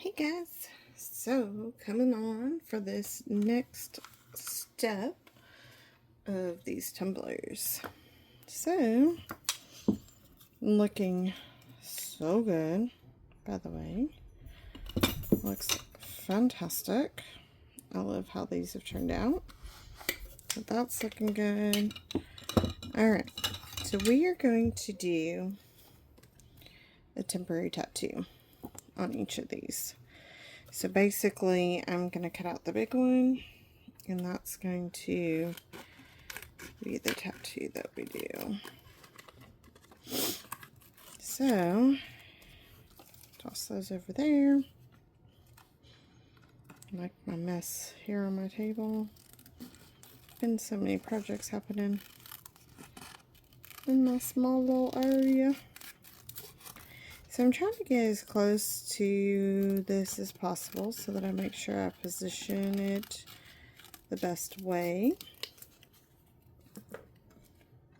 Hey guys, so coming on for this next step of these tumblers. So, looking so good, by the way. Looks fantastic. I love how these have turned out. So that's looking good. Alright, so we are going to do a temporary tattoo on each of these. So basically I'm going to cut out the big one, and that's going to be the tattoo that we do. So toss those over there. Like my mess here on my table. Been so many projects happening in my small little area. So I'm trying to get as close to this as possible so that I make sure I position it the best way.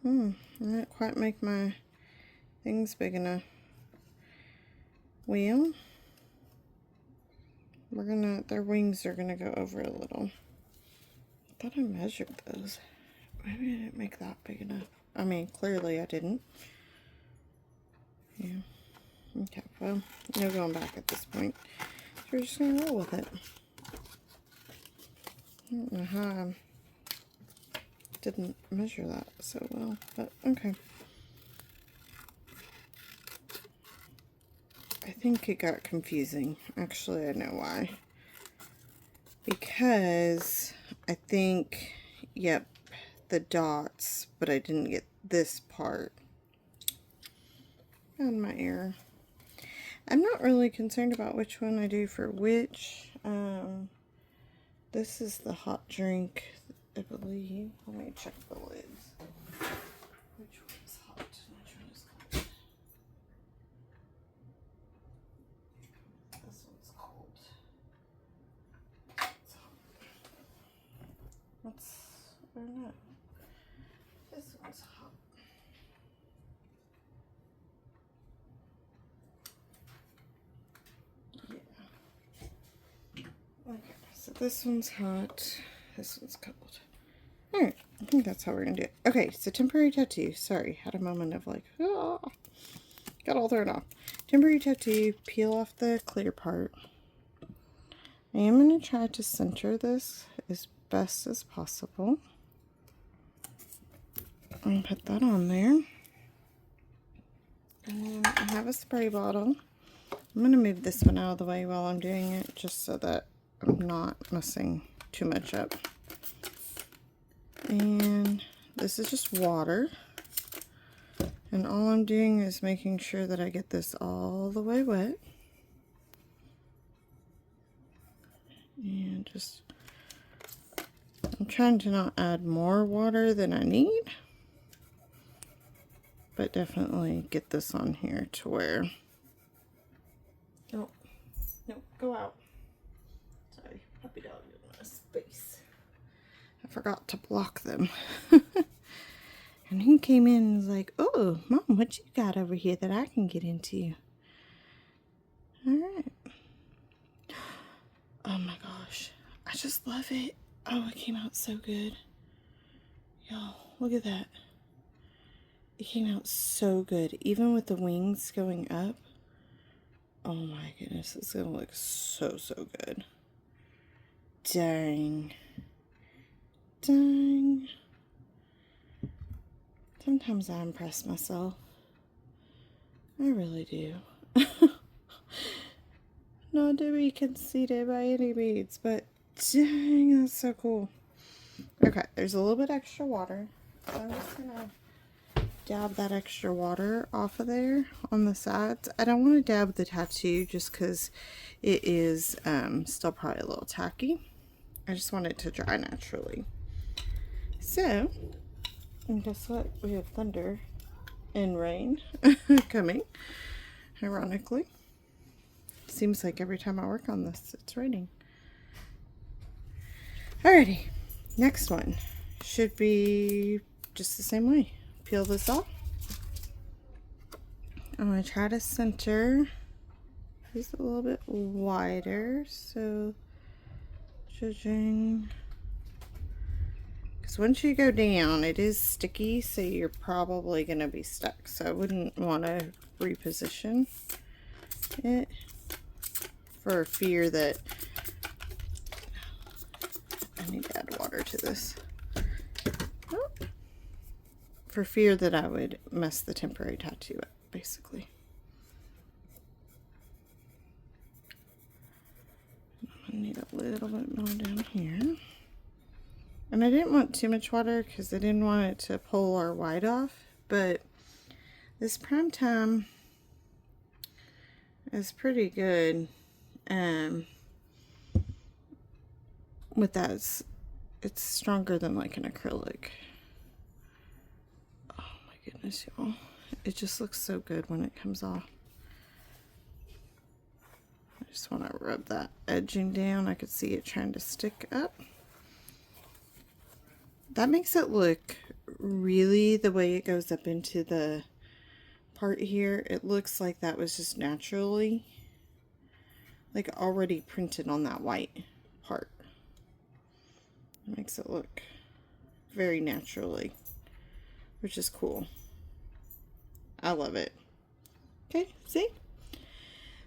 I didn't quite make my things big enough. Well, their wings are gonna go over a little. I thought I measured those. Maybe I didn't make that big enough. I mean, clearly I didn't. Yeah. Okay, well, no going back at this point. So we're just gonna roll with it. I don't know how I didn't measure that so well, but okay. I think it got confusing. Actually, I know why. Because I think, yep, the dots, but I didn't get this part. Found my error. I'm not really concerned about which one I do for which. This is the hot drink, I believe. Let me check the lids. Which one's hot? Which one is cold? This one's cold. It's hot. Or not? This one's hot. Okay, so this one's hot, this one's cold. Alright, I think that's how we're gonna do it. Okay, so temporary tattoo. Sorry, had a moment of like, oh, got all thrown off. Temporary tattoo, peel off the clear part. I am gonna try to center this as best as possible. And put that on there. And then I have a spray bottle. I'm gonna move this one out of the way while I'm doing it, just so that I'm not messing too much up. And this is just water. And all I'm doing is making sure that I get this all the way wet. And just, I'm trying to not add more water than I need. But definitely get this on here to where, no, go out. Sorry, puppy dog in my space. I forgot to block them. And he came in and was like, oh, Mom, what you got over here that I can get into? Alright. Oh my gosh. I just love it. Oh, it came out so good. Y'all, look at that. It came out so good. Even with the wings going up. Oh my goodness, it's gonna look so good. Dang. Dang. Sometimes I impress myself. I really do. Not to be conceited by any means, but dang, that's so cool. Okay, there's a little bit extra water. So I'm just gonna dab that extra water off of there on the sides. I don't want to dab the tattoo just because it is still probably a little tacky. I just want it to dry naturally. So, and guess what? We have thunder and rain coming, ironically. Seems like every time I work on this, it's raining. Alrighty, next one should be just the same way. Peel this off. I'm going to try to center It's a little bit wider, so judging, because once you go down, it is sticky, so you're probably going to be stuck. So I wouldn't want to reposition it for fear that I need to add water to this. Oh. For fear that I would mess the temporary tattoo up, basically. I need a little bit more down here. And I didn't want too much water because I didn't want it to pull our white off, but this prime time is pretty good. With that, it's stronger than like an acrylic. Oh my goodness, y'all. It just looks so good when it comes off. I just want to rub that edging down. I could see it trying to stick up. That makes it look really, the way it goes up into the part here, it looks like that was just naturally, like already printed on that white part. It makes it look very naturally, which is cool. I love it. Okay, see?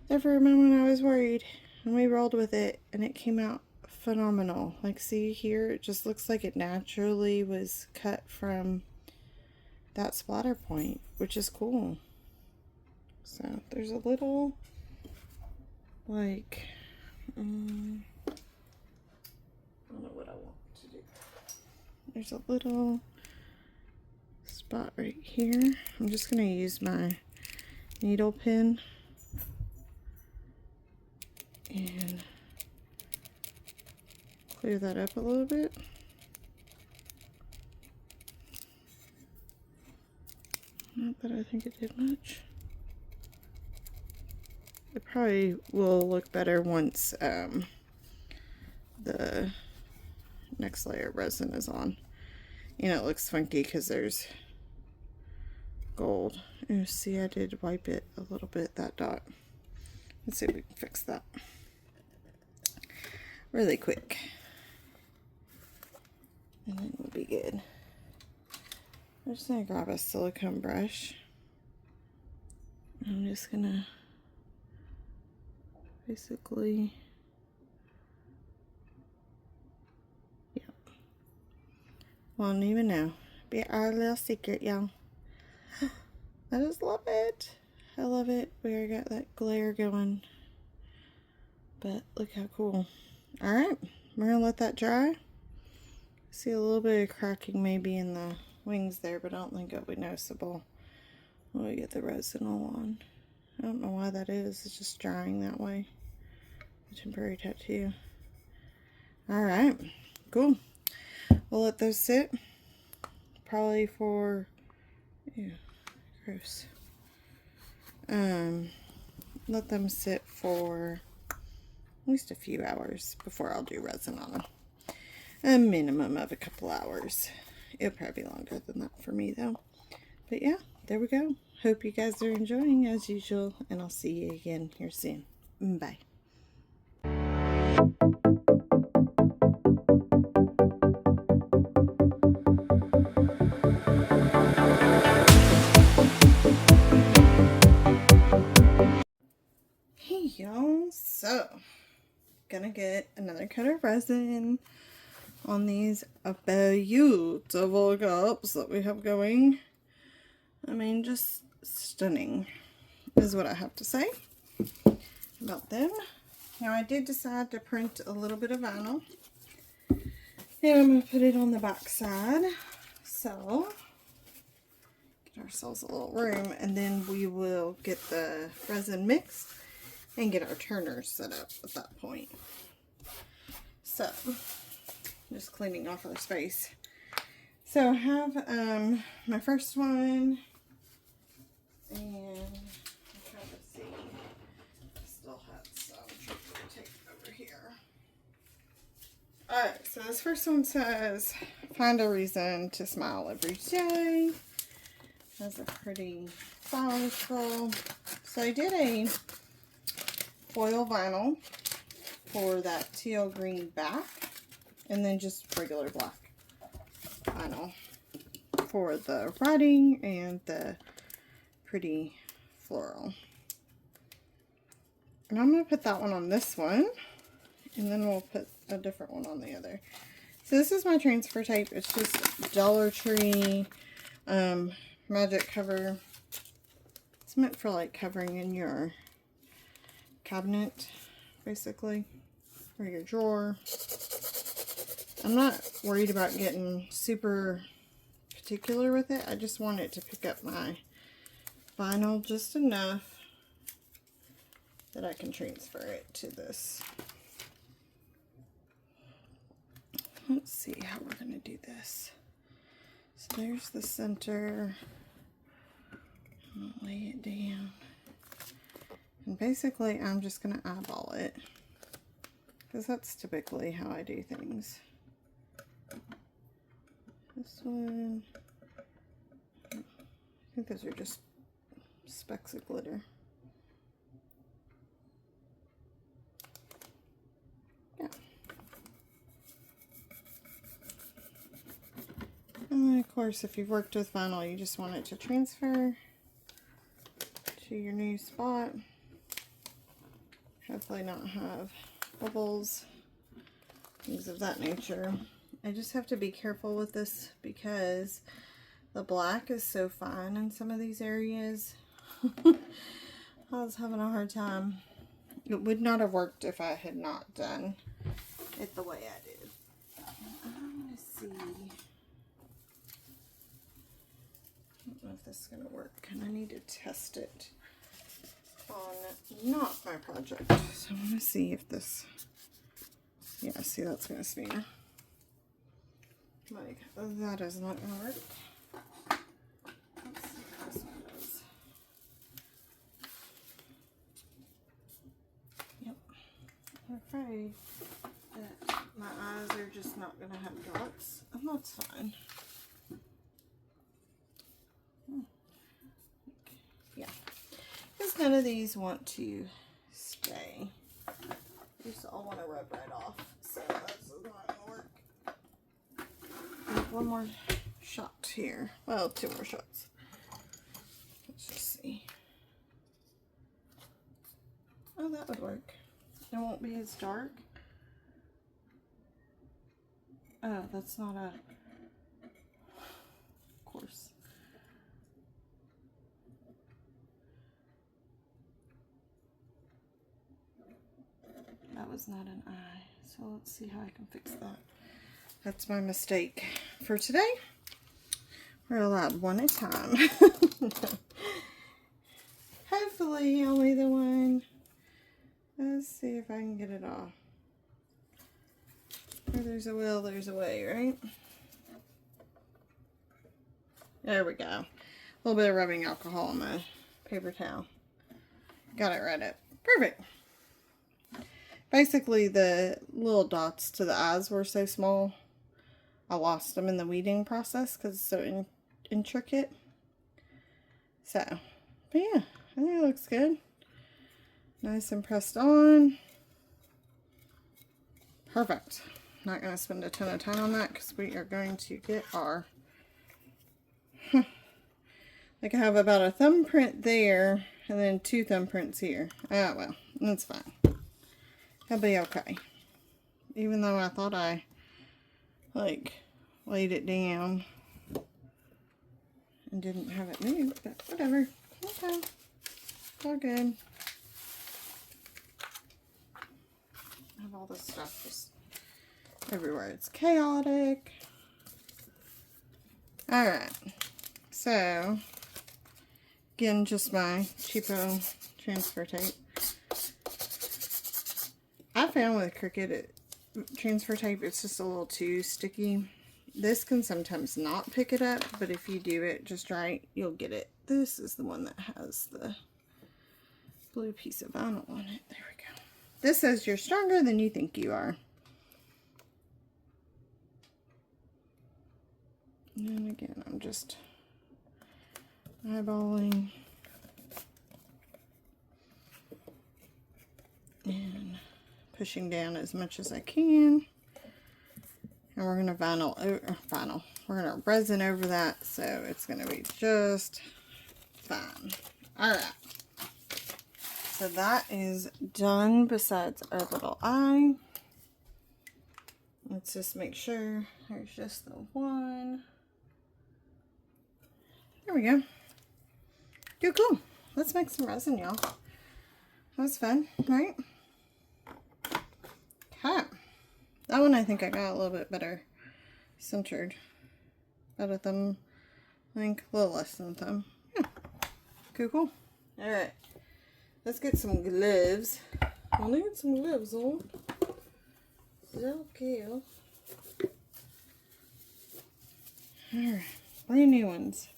There for a moment I was worried, and we rolled with it, and it came out phenomenal. Like, see here, it just looks like it naturally was cut from that splatter point, which is cool. So there's a little, like, I don't know what I want to do. There's a little spot right here. I'm just going to use my needle pen and clear that up a little bit. Not that I think it did much. It probably will look better once the next layer of resin is on. You know, it looks funky because there's gold. Oh, see, I did wipe it a little bit, that dot. Let's see if we can fix that really quick. And then we'll be good. I'm just going to grab a silicone brush. I'm just going to basically, yeah. Won't even know. Be our little secret, y'all. I just love it. I love it. We already got that glare going. But look how cool. Alright, we're going to let that dry. See a little bit of cracking maybe in the wings there, but I don't think it'll be noticeable when we get the resin all on. I don't know why that is. It's just drying that way. The temporary tattoo. Alright, cool. We'll let those sit. Probably for, ew, gross. Let them sit for at least a few hours before I'll do resin on them. A minimum of a couple hours. It'll probably be longer than that for me though. But yeah, there we go. Hope you guys are enjoying as usual, and I'll see you again here soon. Bye. Hey y'all, so gonna get another coat of resin on these beautiful cups that we have going. I mean, just stunning is what I have to say about them. Now, I did decide to print a little bit of vinyl, and I'm going to put it on the back side. So, get ourselves a little room, and then we will get the resin mixed and get our turners set up at that point. So, just cleaning off our space. So I have my first one, and I'm trying to see, I still have some triple tape over here. Alright, so this first one says, find a reason to smile every day. Has a pretty flower scroll. So I did foil vinyl for that teal green back, and then just regular black vinyl for the writing and the pretty floral. And I'm going to put that one on this one, and then we'll put a different one on the other. So this is my transfer tape. It's just Dollar Tree magic cover. It's meant for like covering in your cabinet, basically, or your drawer. I'm not worried about getting super particular with it. I just want it to pick up my vinyl just enough that I can transfer it to this. Let's see how we're going to do this. So there's the center. I'm going to lay it down. And basically I'm just going to eyeball it, because that's typically how I do things. This one, I think those are just specks of glitter. Yeah. And then of course, if you've worked with vinyl, you just want it to transfer to your new spot. Hopefully not have bubbles, things of that nature. I just have to be careful with this because the black is so fine in some of these areas. I was having a hard time. It would not have worked if I had not done it the way I did. I'm going to see. I don't know if this is going to work, and I need to test it on not my project. So I'm going to see if this, yeah, see, that's going to smear. Like, that is not going to work. Let's see if this one does. Yep. I'm afraid that my eyes are just not going to have dots, and that's fine. Yeah. Because none of these want to stay. These all want to rub right off, so that's not going to work. One more shot here. Well, two more shots. Let's just see. Oh, that would work. It won't be as dark. Oh, that's not a... Of course. That was not an eye. So let's see how I can fix that. That's my mistake for today. We're allowed one at a time. Hopefully only the one. Let's see if I can get it off. Where there's a will, there's a way, right? There we go. A little bit of rubbing alcohol on my paper towel. Got it right up. Perfect. Basically, the little dots to the eyes were so small, I lost them in the weeding process because it's so intricate. So, but yeah, I think it looks good. Nice and pressed on. Perfect. Not going to spend a ton of time on that because we are going to get our... Like I have about a thumbprint there and then two thumbprints here. Oh well, that's fine. That'll be okay. Even though I thought I like laid it down and didn't have it moved, but whatever. Okay. It's all good. I have all this stuff just everywhere. It's chaotic. Alright. So, again, just my cheapo transfer tape. I found with Cricut transfer tape, it's just a little too sticky. This can sometimes not pick it up, but if you do it just right, you'll get it. This is the one that has the blue piece of vinyl on it. There we go. This says you're stronger than you think you are. And again, I'm just eyeballing. And pushing down as much as I can. And we're going to we're going to resin over that, so it's going to be just fine. Alright. So that is done besides our little eye. Let's just make sure there's just the one. There we go. Cool. Let's make some resin, y'all. That was fun, right? Okay. That one I think I got a little bit better centered. Out of them, I think a little less than a thumb. Yeah. Cool. Alright. Let's get some gloves. I'll need some gloves on. So cool. Alright. Brand new ones.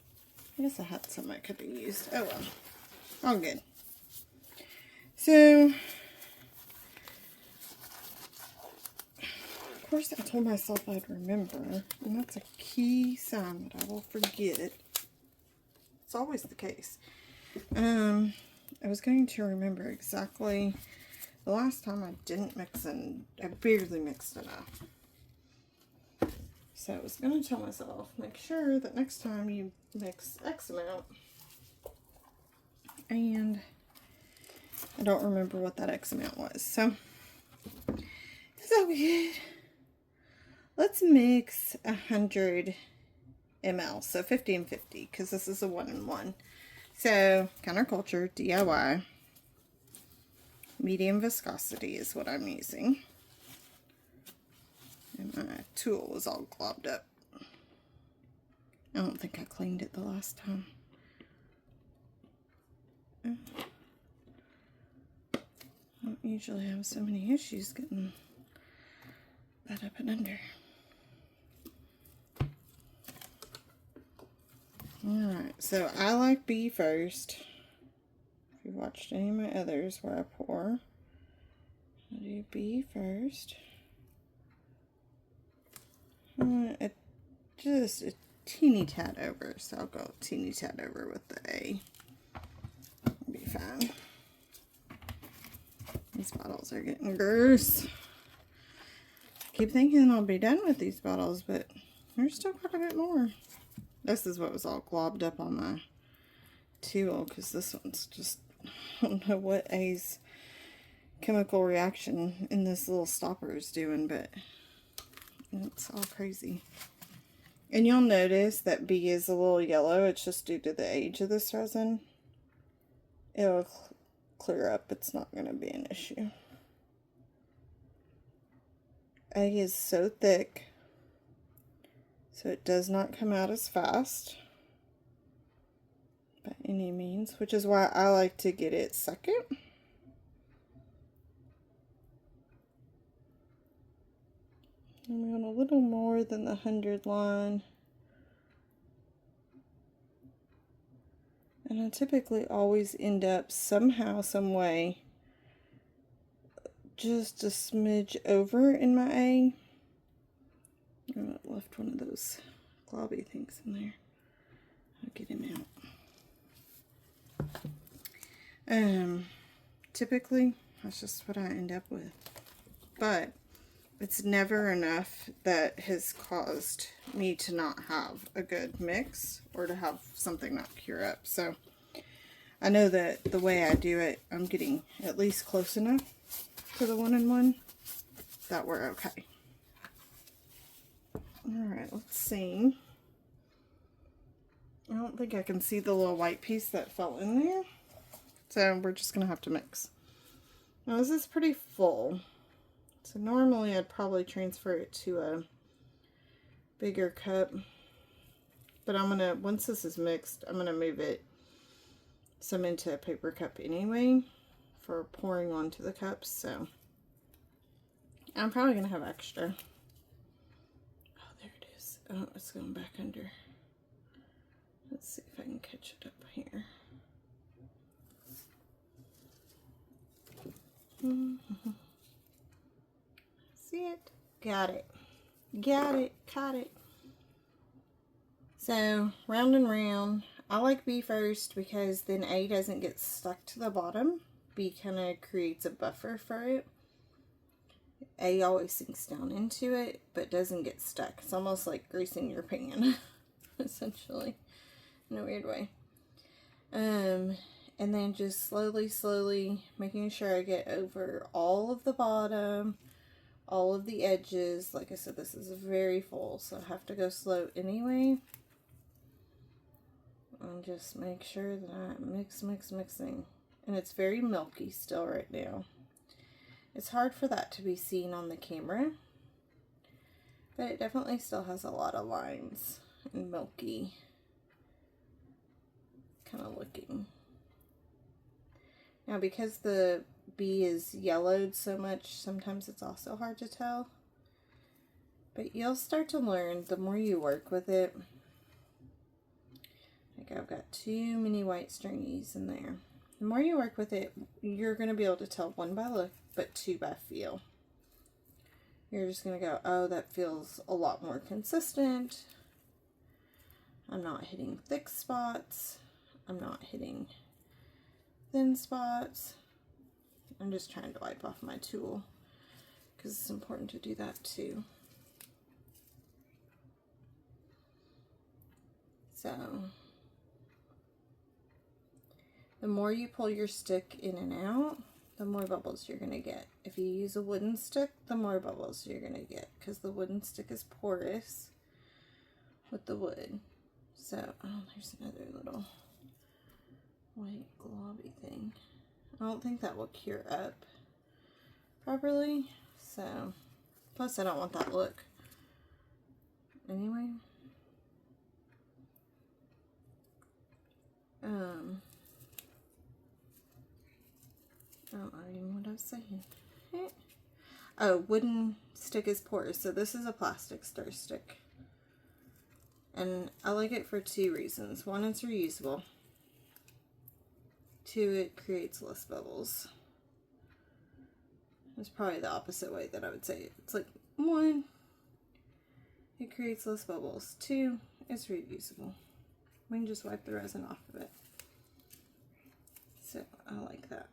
I guess I had some I could have used. Oh well. All good. So, of course I told myself I'd remember, and that's a key sign that I will forget. It's always the case. I was going to remember exactly the last time I didn't mix and I barely mixed enough. So I was going to tell myself, make sure that next time you mix X amount. And I don't remember what that X amount was. So good. Let's mix 100 ml. So 50 and 50, because this is a 1-in-1. So counterculture DIY. Medium viscosity is what I'm using. And my tool was all globbed up. I don't think I cleaned it the last time. I don't usually have so many issues getting that up and under. Alright, so I like B first. If you've watched any of my others where I pour, I do B first. Just a teeny tad over, so I'll go teeny tad over with the A. It'll be fine. These bottles are getting gross. I keep thinking I'll be done with these bottles, but there's still quite a bit more. This is what was all globbed up on my tool, because this one's just, I don't know what A's chemical reaction in this little stopper is doing, but it's all crazy. And you'll notice that B is a little yellow. It's just due to the age of this resin. It'll clear up. It's not going to be an issue. A is so thick, so it does not come out as fast by any means, which is why I like to get it second. I'm going a little more than the 100 line. And I typically always end up somehow, some way, just a smidge over in my A. I left one of those globby things in there. I'll get him out. Typically, that's just what I end up with. But it's never enough that has caused me to not have a good mix or to have something not cure up. So I know that the way I do it, I'm getting at least close enough to the 1-in-1 that we're okay. Alright, let's see. I don't think I can see the little white piece that fell in there. So we're just going to have to mix. Now this is pretty full. So normally I'd probably transfer it to a bigger cup. But I'm going to, once this is mixed, I'm going to move it some into a paper cup anyway for pouring onto the cups. So I'm probably going to have extra. Oh, there it is. Oh, it's going back under. Let's see if I can catch it up here. See it? Got it. Got it. Caught it. So, round and round. I like B first because then A doesn't get stuck to the bottom bee kind of creates a buffer for it. A always sinks down into it, but doesn't get stuck. It's almost like greasing your pan, essentially, in a weird way. And then just slowly making sure I get over all of the bottom, all of the edges. Like I said, this is very full, so I have to go slow anyway. And just make sure that I'm mixing. And it's very milky still right now. It's hard for that to be seen on the camera, but it definitely still has a lot of lines and milky kind of looking. Now, because the bee is yellowed so much, sometimes it's also hard to tell, but you'll start to learn the more you work with it. Like, I've got too many white stringies in there. The more you work with it, you're going to be able to tell, one by look, but two by feel. You're just going to go, oh, that feels a lot more consistent. I'm not hitting thick spots. I'm not hitting thin spots. I'm just trying to wipe off my tool because it's important to do that too. So the more you pull your stick in and out, the more bubbles you're going to get. If you use a wooden stick, the more bubbles you're going to get, because the wooden stick is porous with the wood. So, oh, there's another little white globby thing. I don't think that will cure up properly, so, plus I don't want that look. Anyway. I don't know even what I was saying. Oh, wooden stick is porous, so this is a plastic stir stick. And I like it for two reasons. One, it's reusable. Two, it creates less bubbles. It's probably the opposite way that I would say it. It's like, one, it creates less bubbles. Two, it's reusable. We can just wipe the resin off of it. So I like that.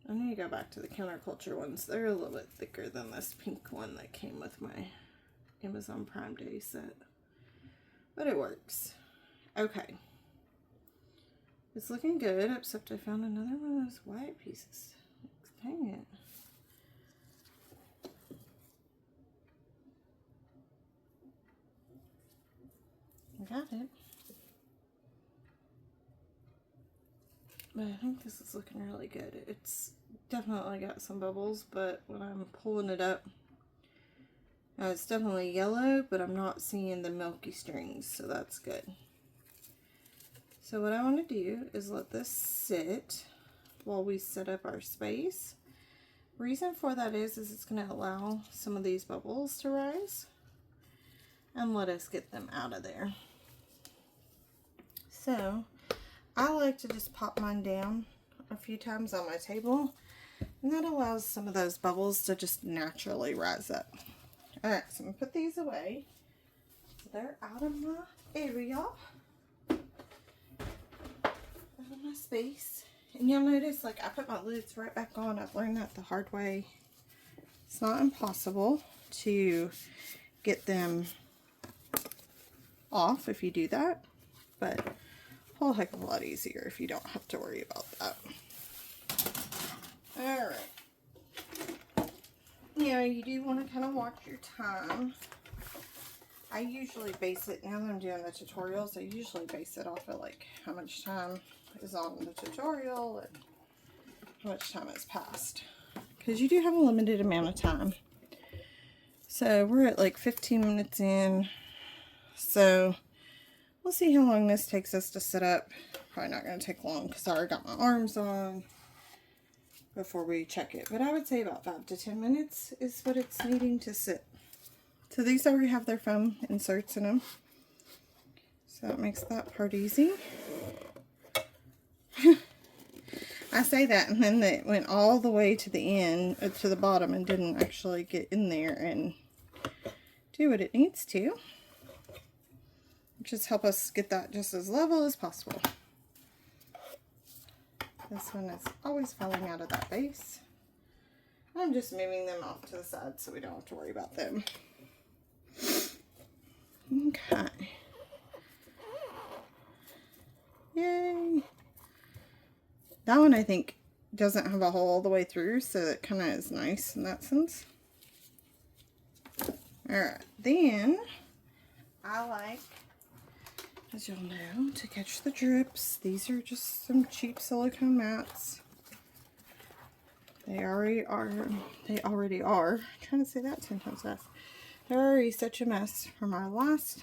I need to go back to the counterculture ones. They're a little bit thicker than this pink one that came with my Amazon Prime Day set. But it works. Okay. It's looking good, except I found another one of those white pieces. Dang it. I got it. But I think this is looking really good. It's definitely got some bubbles, but when I'm pulling it up, it's definitely yellow, but I'm not seeing the milky strings, so that's good. So what I want to do is let this sit while we set up our space. Reason for that is it's going to allow some of these bubbles to rise and let us get them out of there. So I like to just pop mine down a few times on my table, and that allows some of those bubbles to just naturally rise up. Alright, so I'm going to put these away. So they're out of my area, out of my space. And you'll notice, like, I put my lids right back on. I've learned that the hard way. It's not impossible to get them off if you do that, but a whole heck of a lot easier if you don't have to worry about that. Alright. Yeah, you do want to kind of watch your time. I usually base it, now that I'm doing the tutorials, I usually base it off of like how much time is on the tutorial and how much time has passed. Because you do have a limited amount of time. So we're at like 15 minutes in. So we'll see how long this takes us to set up. Probably not going to take long because I already got my arms on before we check it. But I would say about 5 to 10 minutes is what it's needing to sit. So these already have their foam inserts in them. So it makes that part easy. I say that and then it went all the way to the end, to the bottom, and didn't actually get in there and do what it needs to. Just help us get that just as level as possible. This one is always falling out of that base. I'm just moving them off to the side so we don't have to worry about them. Okay. Yay. That one I think doesn't have a hole all the way through, so it kind of is nice in that sense. Alright, then I like, as you'll know, to catch the drips. These are just some cheap silicone mats. They already are. I'm trying to say that 10 times fast. They're already such a mess from our last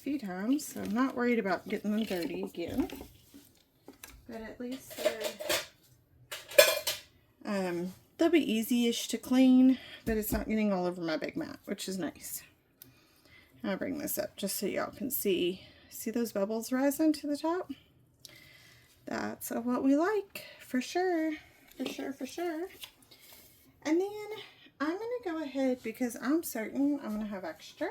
few times, so I'm not worried about getting them dirty again. But at least they'll be easy-ish to clean, but it's not getting all over my big mat, which is nice. I'll bring this up just so y'all can see those bubbles rising to the top. That's what we like, for sure. For sure. And then I'm going to go ahead, because I'm certain I'm going to have extra.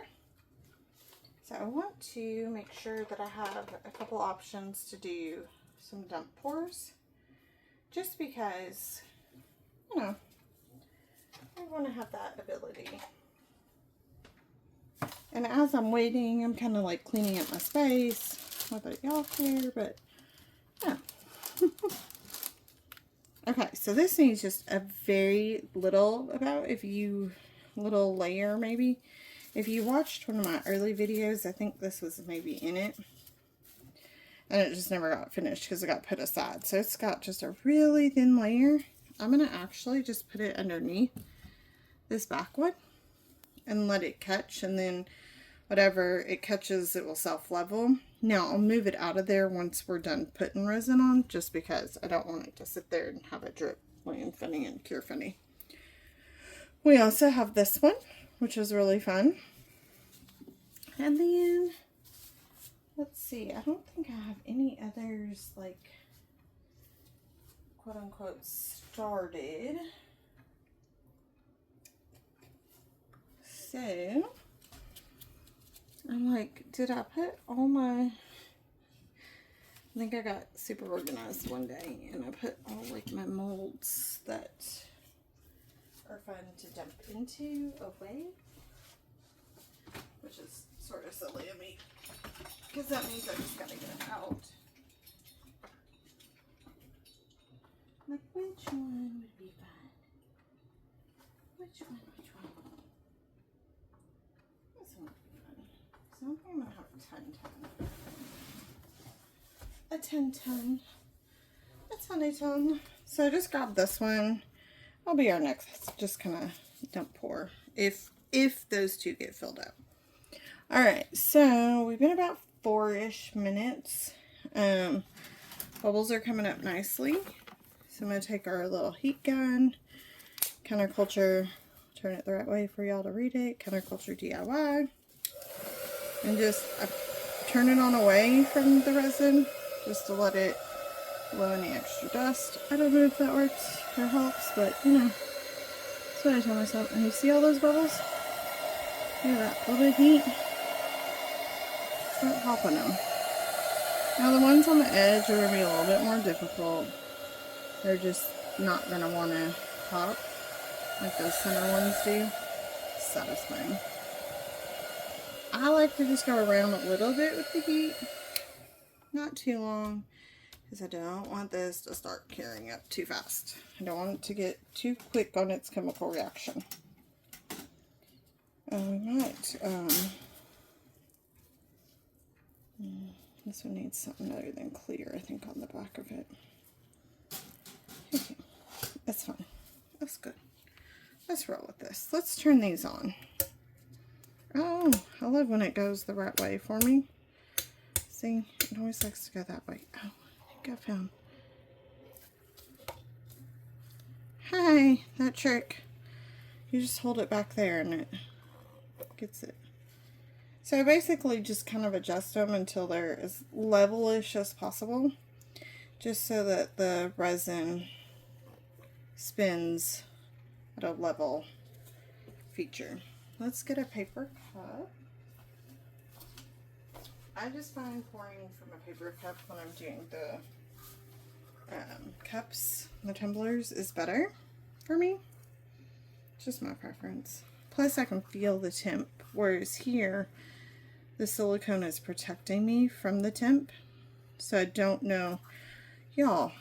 So I want to make sure that I have a couple options to do some dump pours. Just because, you know, I want to have that ability. And as I'm waiting, I'm kind of like cleaning up my space. Not that y'all care, but yeah. Okay, so this needs just a very little, little layer maybe. If you watched one of my early videos, I think this was maybe in it. And it just never got finished because it got put aside. So it's got just a really thin layer. I'm going to actually just put it underneath this back one and let it catch, and then whatever it catches, it will self-level. Now I'll move it out of there once we're done putting resin on, just because I don't want it to sit there and have it drip land funny and cure funny. We also have this one, which is really fun. And then let's see, I don't think I have any others like quote unquote started. So I'm like, did I put all my, I think I got super organized one day and I put all like my molds that are fun to dump into away, which is sort of silly of me because that means I just gotta get it out. Like, which one would be fun? Which one? This one would be fun. So I think I'm gonna have a 10-ton. A 20-ton. So I just grabbed this one. That'll be our next just kind of dump pour if those two get filled up. Alright, so we've been about 4-ish minutes. Bubbles are coming up nicely. So I'm going to take our little heat gun, counterculture, turn it the right way for y'all to read it, counterculture DIY, and just turn it on away from the resin just to let it blow any extra dust. I don't know if that works or helps, but you know, that's what I tell myself. And you see all those bubbles? Look at that, a little bit of heat. Start popping them. Now the ones on the edge are going to be a little bit more difficult. They're just not going to want to pop like those center ones do. Satisfying. I like to just go around a little bit with the heat. Not too long, because I don't want this to start curing up too fast. I don't want it to get too quick on its chemical reaction. We might, this one needs something other than clear, I think, on the back of it. Okay, that's fine. That's good. Let's roll with this. Let's turn these on. Oh, I love when it goes the right way for me. See, it always likes to go that way. Oh, I think I found. Hi, that trick. You just hold it back there and it gets it. So I basically just kind of adjust them until they're as level-ish as possible, just so that the resin spins at a level feature. Let's get a paper cup. I just find pouring from a paper cup when I'm doing the cups, the tumblers, is better for me. It's just my preference. Plus I can feel the temp, whereas here the silicone is protecting me from the temp. So I don't know. Y'all,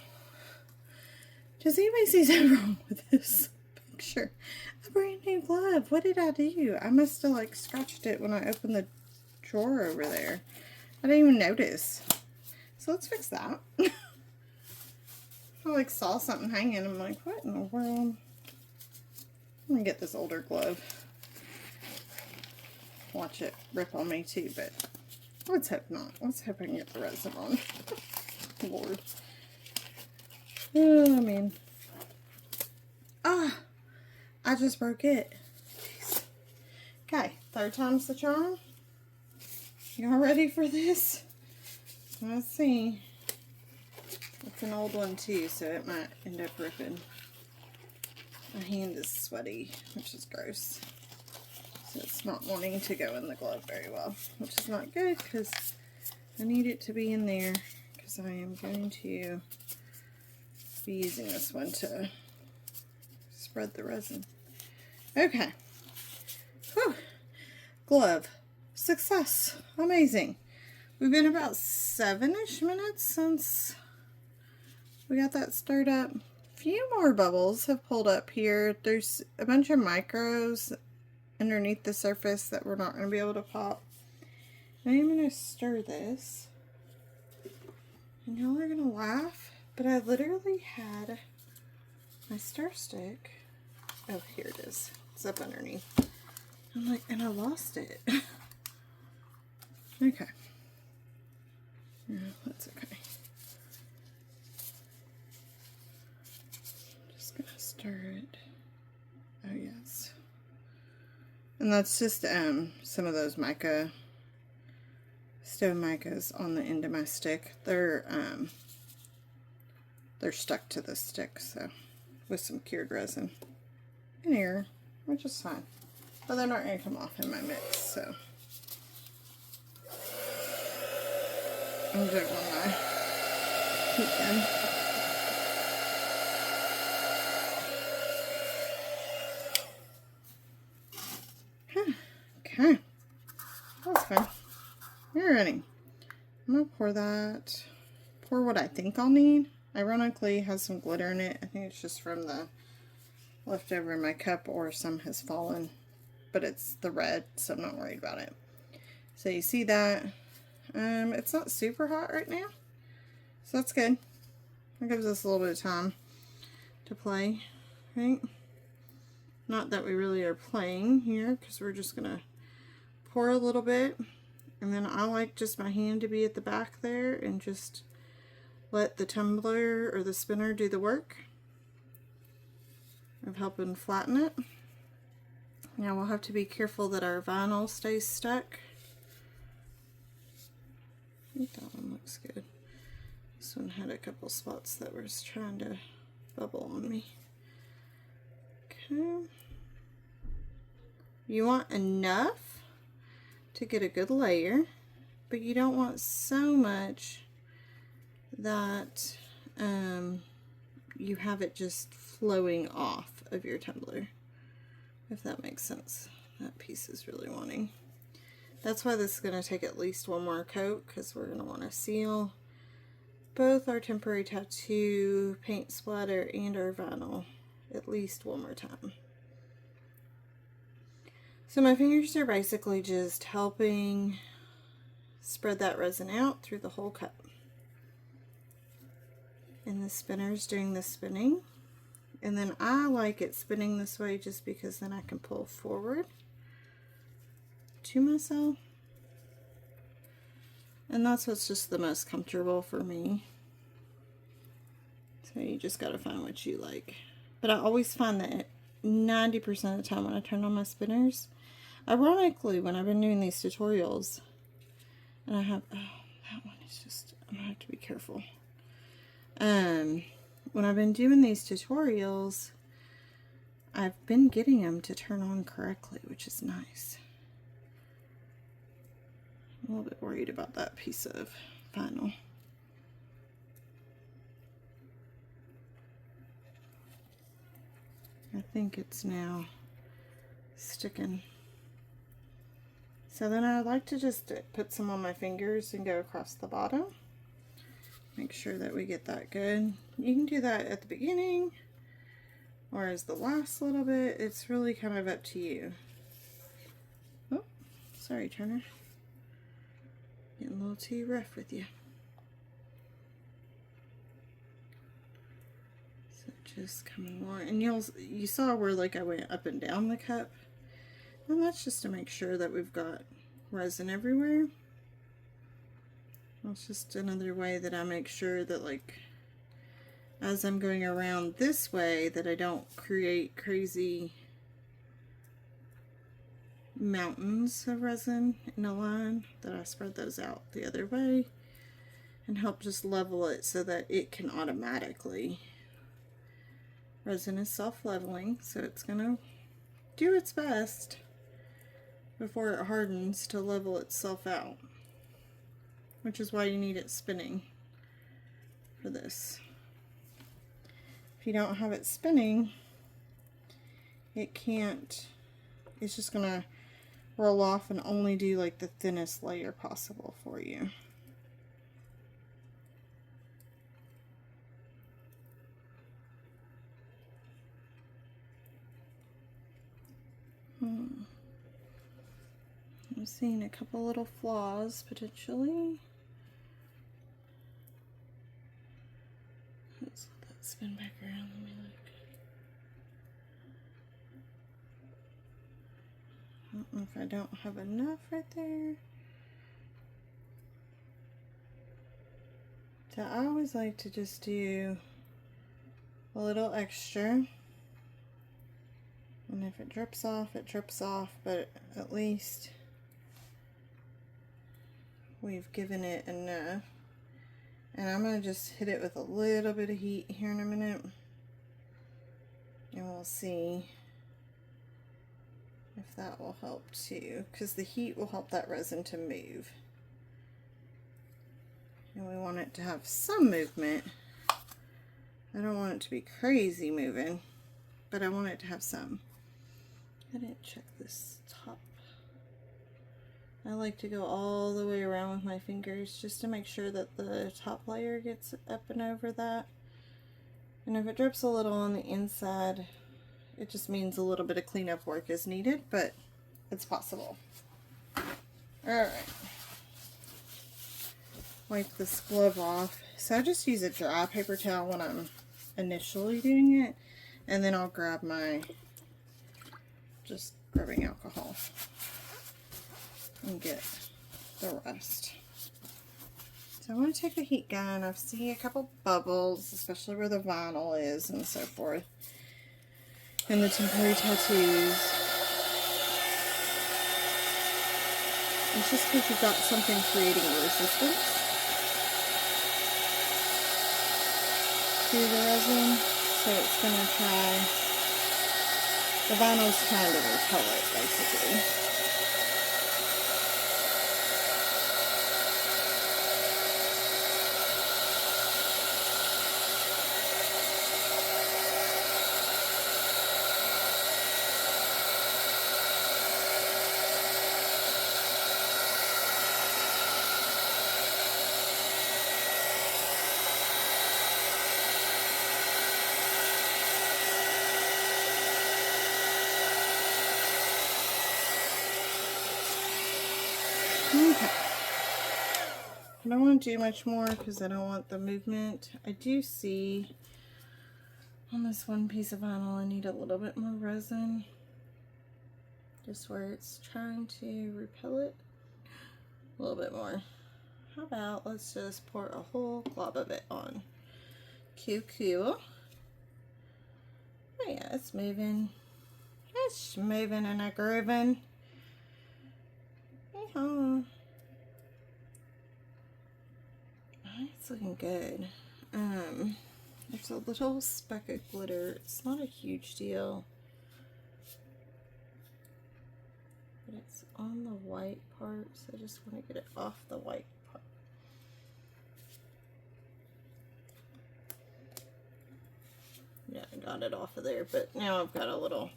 does anybody see something wrong with this picture? A brand new glove. What did I do? I must have like scratched it when I opened the drawer over there. I didn't even notice. So let's fix that. I like saw something hanging. I'm like, what in the world? I'm gonna get this older glove. Watch it rip on me too, but let's hope not. Let's hope I can get the resin on. Lord. Oh, man. Ah! I just broke it. Jeez. Okay, third time's the charm. Y'all ready for this? Let's see. It's an old one too, so it might end up ripping. My hand is sweaty, which is gross. So it's not wanting to go in the glove very well, which is not good because I need it to be in there because I am going to be using this one to spread the resin. Okay. Whew. Glove. Success. Amazing. We've been about 7-ish minutes since we got that stirred up. Few more bubbles have pulled up here. There's a bunch of micros underneath the surface that we're not going to be able to pop. And I'm going to stir this. And y'all are going to laugh, but I literally had my stir stick. Oh, here it is. It's up underneath. I'm like, and I lost it. Okay. No, that's okay. Just gonna stir it. Oh yes. And that's just some of those mica, stone micas on the end of my stick. They're stuck to the stick, so with some cured resin and air, which is fine. But they're not gonna come off in my mix, so I'm doing my heat gun. Okay, that's fine. Alrighty, I'm gonna pour what I think I'll need. Ironically, it has some glitter in it. I think it's just from the leftover in my cup, or some has fallen, but it's the red, so I'm not worried about it. So you see that? It's not super hot right now, so that's good. That gives us a little bit of time to play, right? Not that we really are playing here, because we're just gonna pour a little bit, and then I like just my hand to be at the back there and just let the tumbler or the spinner do the work of helping flatten it. Now we'll have to be careful that our vinyl stays stuck. I think that one looks good. This one had a couple spots that was trying to bubble on me. Okay. You want enough to get a good layer, but you don't want so much that you have it just flowing off of your tumbler, if that makes sense. That piece is really wanting. That's why this is going to take at least one more coat, because we're going to want to seal both our temporary tattoo paint splatter and our vinyl at least one more time. So my fingers are basically just helping spread that resin out through the whole cup. And the spinner's doing the spinning. And then I like it spinning this way just because then I can pull forward to myself. And that's what's just the most comfortable for me. So you just gotta find what you like. But I always find that 90% of the time when I turn on my spinners, ironically, when I've been doing these tutorials, and I have, oh, that one is just, I'm gonna have to be careful. When I've been doing these tutorials, I've been getting them to turn on correctly, which is nice. I'm a little bit worried about that piece of vinyl. I think it's now sticking. So then I'd like to just put some on my fingers and go across the bottom. Make sure that we get that good. You can do that at the beginning or as the last little bit. It's really kind of up to you. Oh, sorry, Turner. Getting a little too rough with you. So just coming more, and you saw where like I went up and down the cup. And that's just to make sure that we've got resin everywhere. That's just another way that I make sure that, like, as I'm going around this way, that I don't create crazy mountains of resin in a line, that I spread those out the other way and help just level it so that it can automatically. Resin is self-leveling, so it's gonna do its best before it hardens to level itself out, which is why you need it spinning for this. If you don't have it spinning, it can't, it's just gonna roll off and only do like the thinnest layer possible for you. I'm seeing a couple little flaws potentially. Let's let that spin back around. Let me look. I don't know if I don't have enough right there. So I always like to just do a little extra. And if it drips off, it drips off, but at least we've given it enough. And I'm going to just hit it with a little bit of heat here in a minute. And we'll see if that will help too, because the heat will help that resin to move. And we want it to have some movement. I don't want it to be crazy moving, but I want it to have some. I didn't check this top. I like to go all the way around with my fingers just to make sure that the top layer gets up and over that. And if it drips a little on the inside, it just means a little bit of cleanup work is needed, but it's possible. Alright. Wipe this glove off. So I just use a dry paper towel when I'm initially doing it, and then I'll grab my just rubbing alcohol and get the rest. So I'm going to take a heat gun. I've seen a couple bubbles, especially where the vinyl is and so forth, and the temporary tattoos. It's just because you've got something creating resistance to the resin, so it's going to try, the vinyl's trying to repel it basically. Okay. I don't want to do much more because I don't want the movement. I do see on this one piece of vinyl I need a little bit more resin, just where it's trying to repel it a little bit more. How about let's just pour a whole glob of it on. Cool. Oh yeah, it's moving. It's moving and a grooving. Yeah. It's looking good. There's a little speck of glitter. It's not a huge deal, but it's on the white part, so I just want to get it off the white part. Yeah, I got it off of there, but now I've got a little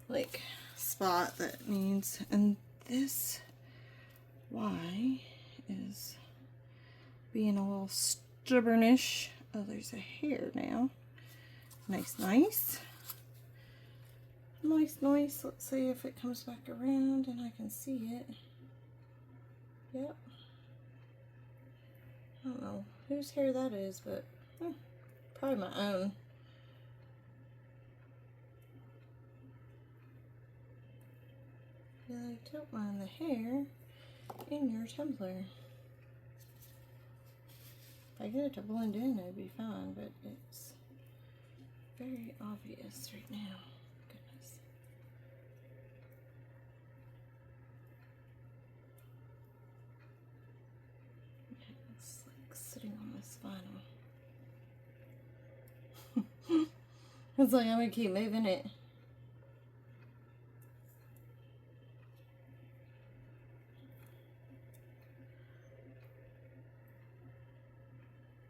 like spot that needs, and this Y is being a little stubbornish. Oh, there's a hair now. Nice, nice. Nice, nice. Let's see if it comes back around and I can see it. Yep. I don't know whose hair that is, but probably my own. Yeah, I don't mind the hair in your tumbler. If I get it to blend in, it'd be fine, but it's very obvious right now. Goodness. It's like sitting on this vinyl. It's like I'm gonna keep moving it.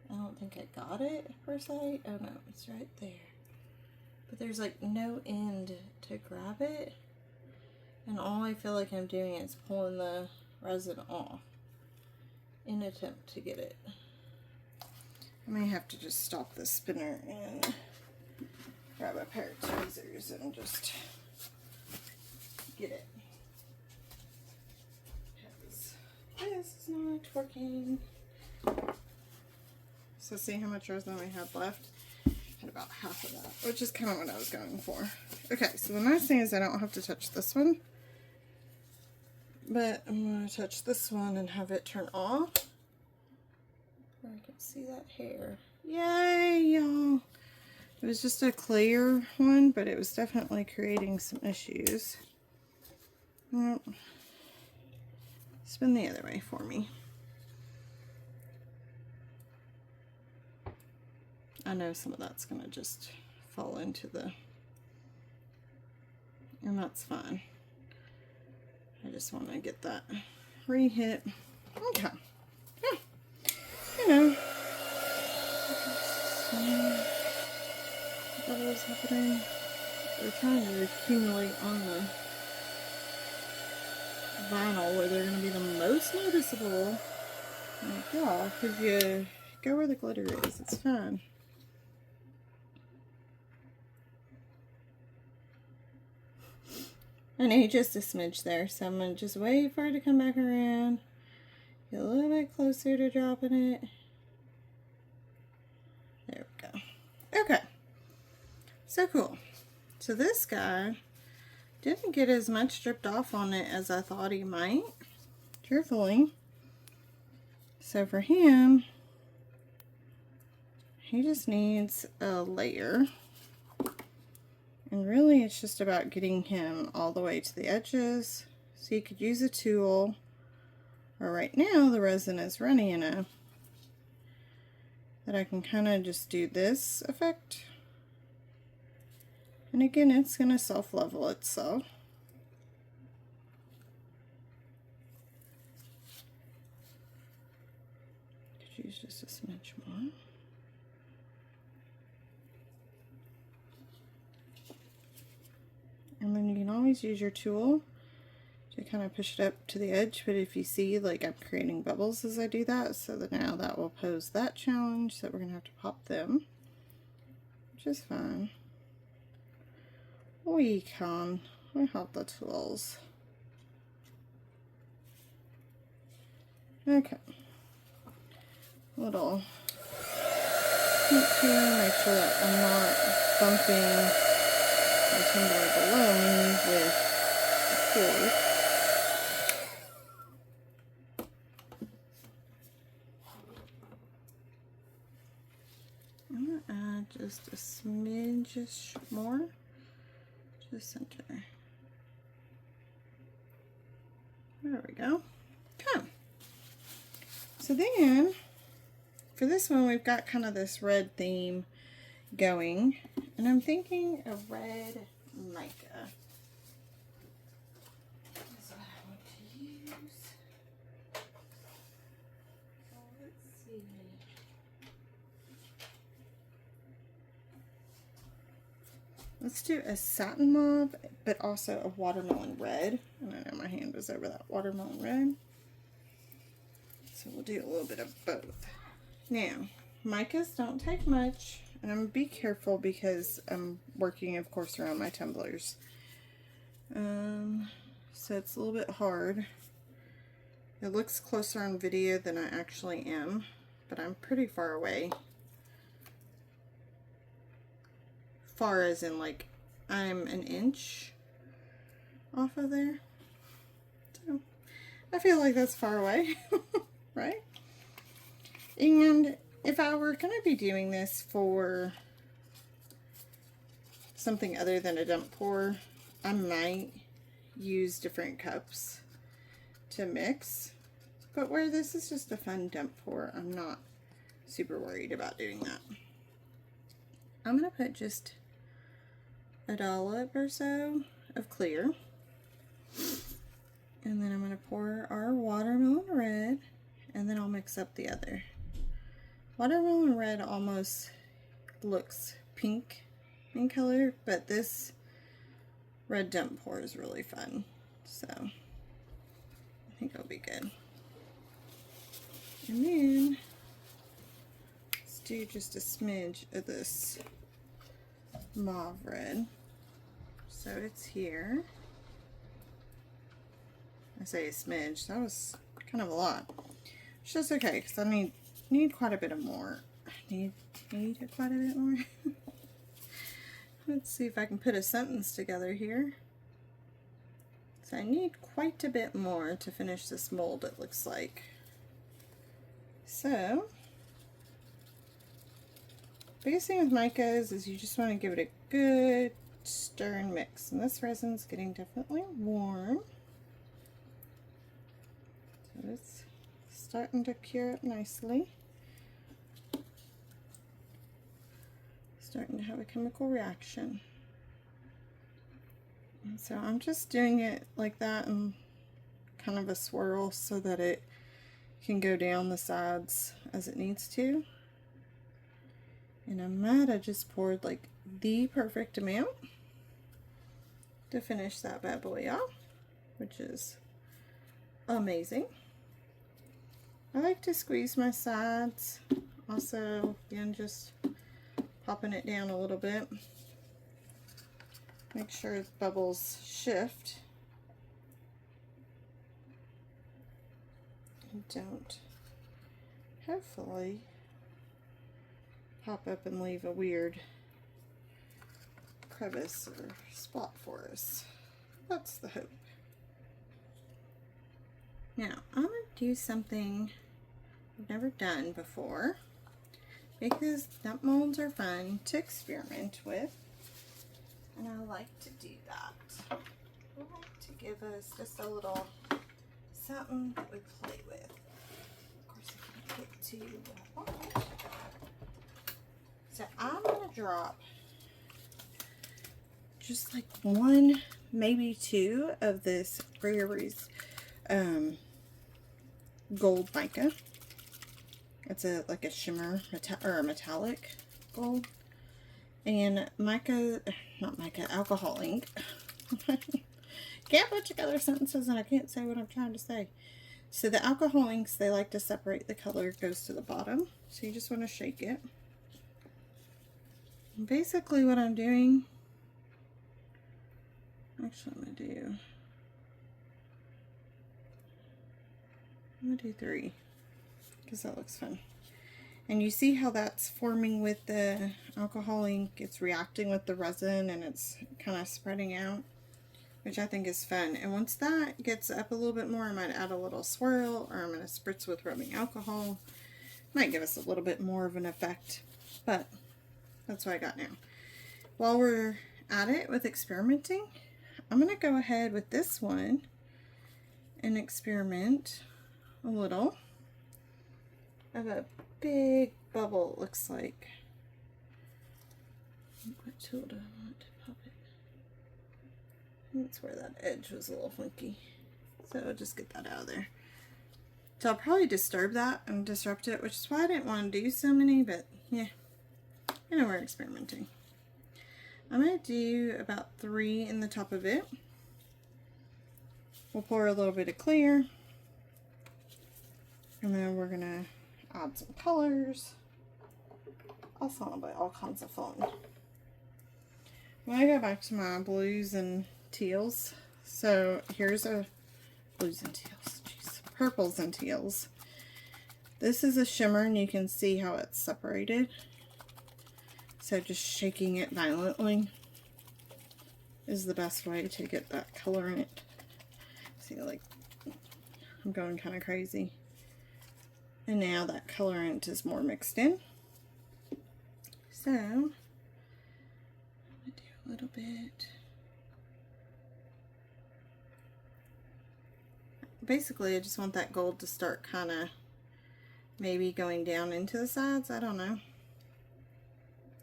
I don't think I got it per se. Oh no, it's right there. But there's like no end to grab it. And all I feel like I'm doing is pulling the resin off in an attempt to get it. I may have to just stop the spinner and grab a pair of tweezers and just get it. Because this is not working. So see how much resin we had left? Had about half of that, which is kind of what I was going for. Okay, so the nice thing is I don't have to touch this one. But I'm going to touch this one and have it turn off. Where I can see that hair. Yay, y'all! It was just a clear one, but it was definitely creating some issues. Well, spin the other way for me. I know some of that's going to just fall into the... And that's fine. I just want to get that re-hit. Okay. Yeah. You know. What is happening? They're trying to accumulate on the vinyl where they're going to be the most noticeable. Like, yeah, if you go where the glitter is, it's fine. I need just a smidge there, so I'm going to just wait for it to come back around. Get a little bit closer to dropping it. There we go. Okay. So cool. So this guy didn't get as much dripped off on it as I thought he might. Truthfully. So for him, he just needs a layer. And really it's just about getting him all the way to the edges. So you could use a tool, or right now the resin is runny enough that I can kind of just do this effect. And again, it's going to self-level itself. Could use just a smidge more. And then you can always use your tool to kind of push it up to the edge, but if you see, like, I'm creating bubbles as I do that, so that now that will pose that challenge that we're going to have to pop them, which is fine. We have the tools. Okay. Little heat here, make sure that I'm not bumping the tumbler below me with the cord. I'm going to add just a smidge more to the center. There we go. Okay. So then, for this one, we've got kind of this red theme going, and I'm thinking of red mica. That's what I want to use. So let's see. Let's do a satin mauve, but also a watermelon red. And I know my hand was over that watermelon red. So we'll do a little bit of both. Now, micas don't take much, and I'm going to be careful because I'm working, of course, around my tumblers. So it's a little bit hard. It looks closer on video than I actually am, but I'm pretty far away. Far as in, like, I'm an inch off of there. So I feel like that's far away, right? And if I were going to be doing this for something other than a dump pour, I might use different cups to mix. But where this is just a fun dump pour, I'm not super worried about doing that. I'm going to put just a dollop or so of clear. And then I'm going to pour our watermelon red, and then I'll mix up the other. Watermelon red almost looks pink in color, but this red dump pour is really fun. So I think it'll be good. And then let's do just a smidge of this mauve red. So it's here. I say a smidge, that was kind of a lot. It's just okay, because I need quite a bit of more. I need quite a bit more. Let's see if I can put a sentence together here. So I need quite a bit more to finish this mold, it looks like. So, biggest thing with micas is you just want to give it a good stir and mix. And this resin's getting definitely warm. So it's starting to cure up nicely. Starting to have a chemical reaction. And so I'm just doing it like that in kind of a swirl so that it can go down the sides as it needs to. And I might have just poured like the perfect amount to finish that bad boy off, which is amazing. I like to squeeze my sides. Also, again, just popping it down a little bit. Make sure the bubbles shift. And don't, hopefully, pop up and leave a weird crevice or spot for us. That's the hope. Now, I'm going to do something I've never done before, because dump molds are fun to experiment with, and I like to do that. I like to give us just a little something that we play with. Of course, I can't get to what I want. So I'm going to drop just like one, maybe two of this Brewery's gold mica. It's like a shimmer or a metallic gold. And mica, not mica, alcohol ink. Can't put together sentences and I can't say what I'm trying to say. So the alcohol inks, they like to separate the color, it goes to the bottom. So you just want to shake it. And basically what I'm doing, actually I'm gonna do 3 because that looks fun. And you see how that's forming with the alcohol ink, it's reacting with the resin and it's kind of spreading out, which I think is fun. And once that gets up a little bit more, I might add a little swirl, or I'm going to spritz with rubbing alcohol. Might give us a little bit more of an effect, but that's what I got now. While we're at it with experimenting, I'm going to go ahead with this one and experiment a little of a big bubble, it looks like. What tool do I want to pop it? That's where that edge was a little funky. So I'll just get that out of there. So I'll probably disturb that and disrupt it, which is why I didn't want to do so many, but yeah, you know, we're experimenting. I'm going to do about 3 in the top of it. We'll pour a little bit of clear. And then we're going to add some colors. Also, it'll be all kinds of fun. When I go back to my blues and teals, so here's a blues and teals, jeez, purples and teals. This is a shimmer and you can see how it's separated. So just shaking it violently is the best way to get that colorant. See, like, I'm going kind of crazy. And now that colorant is more mixed in. So, I'm going to do a little bit. Basically, I just want that gold to start kind of maybe going down into the sides. I don't know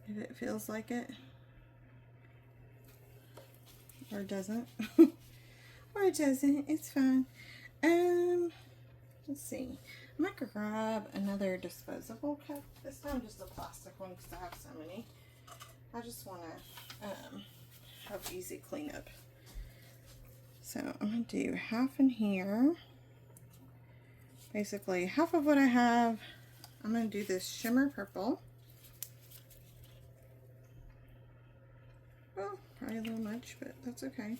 if it feels like it. Or it doesn't. Or it doesn't. It's fine. Let's see. I might grab another disposable cup. This time just a plastic one because I have so many. I just want to have easy cleanup. So I'm going to do half in here. Basically half of what I have. I'm going to do this shimmer purple. Oh, probably a little much, but that's okay.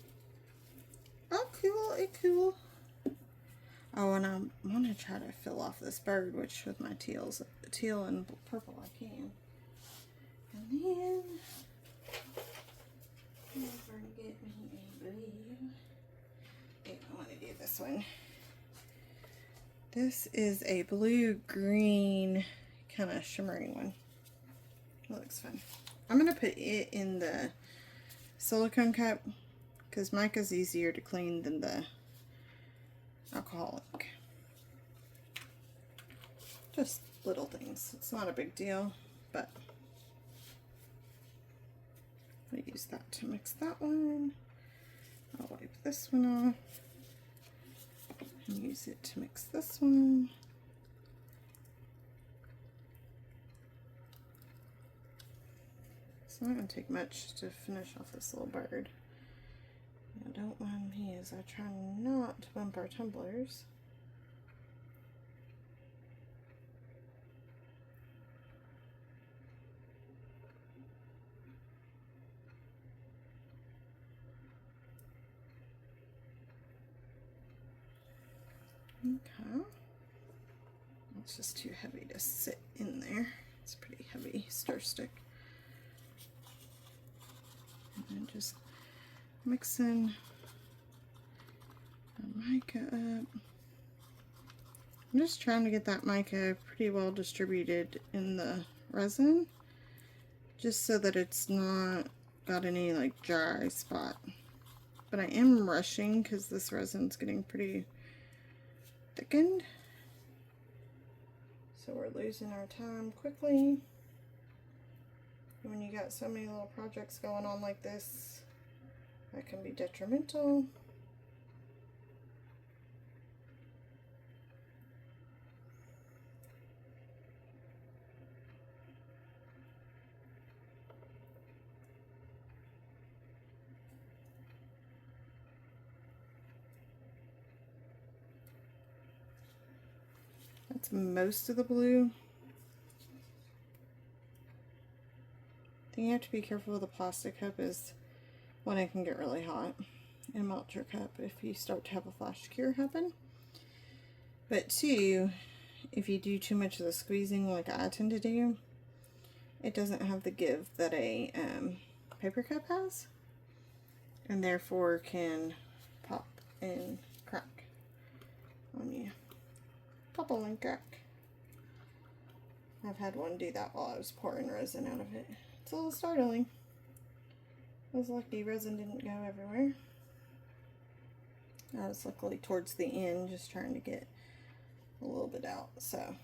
Oh, cool, cool. Oh, and I want to try to fill off this bird, which with my teal and purple I can. And then I'm going to get me a blue. Yeah, I want to do this one. This is a blue-green kind of shimmering one. That looks fun. I'm going to put it in the silicone cup because mica's easier to clean than the alcoholic. Just little things. It's not a big deal, but I'll use that to mix that one. I'll wipe this one off and use it to mix this one. It's not going to take much to finish off this little bird. Now, don't mind me as I try not to bump our tumblers. Okay. It's just too heavy to sit in there. It's a pretty heavy stir stick. And then just mixing the mica up. I'm just trying to get that mica pretty well distributed in the resin, just so that it's not got any like dry spot. But I am rushing because this resin's getting pretty thickened. So we're losing our time quickly. When you got so many little projects going on like this, that can be detrimental. That's most of the blue. The thing you have to be careful with a plastic cup is when it can get really hot and melt your cup if you start to have a flash cure happen. But two, if you do too much of the squeezing like I tend to do, it doesn't have the give that a paper cup has, and therefore can pop and crack on you. Pop and crack. I've had one do that while I was pouring resin out of it. It's a little startling. I was lucky resin didn't go everywhere. I was luckily towards the end just trying to get a little bit out. So,